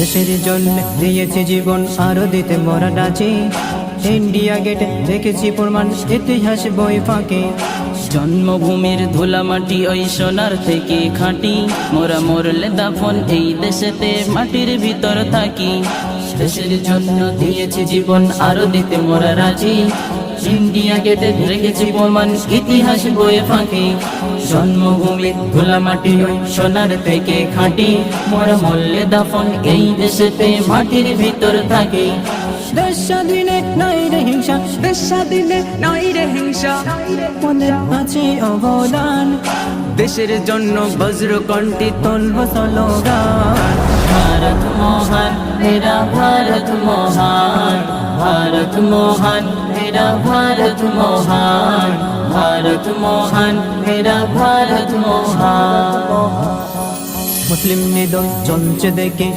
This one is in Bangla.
দেশের জন্য দিয়েছি জীবন, আরো দিতে মোরা রাজি। ইন্ডিয়া গেটে দেখেছি প্রমাণ, ইতিহাস বই ফাঁকে। জন্মভূমির ধুলা মাটি ওই সোনার থেকে খাঁটি, মোরা মরলে দাফন এই দেশেতে মাটির ভিতর থাকি। দেশের জন্য দিয়েছি জীবন, আরো দিতে মোরা রাজি। ইন্ডিয়া গেটে রেখেছি প্রমাণ, ইতিহাস বইয়ে ফাঁকি। জন্মভূমির ধুলা মাটি ওই সোনার থেকে খাঁটি, মোরা মরলে দাফন এই দেশেতে মাটির ভিতর থাকি। দেশ স্বাধীনে নাই রে হিংসা, দেশ স্বাধীনে নাই রে হিংসা, মনে আছে অবদান। দেশের জন্য বজ্র কণ্ঠে তুলব স্লোগান। भारत मोहन मेरा भारत मोहन, भारत मोहन मेरा भारत मोहन, भारत मोहन मेरा भारत मोहन। মুসলিম নিদন চলছে দেখে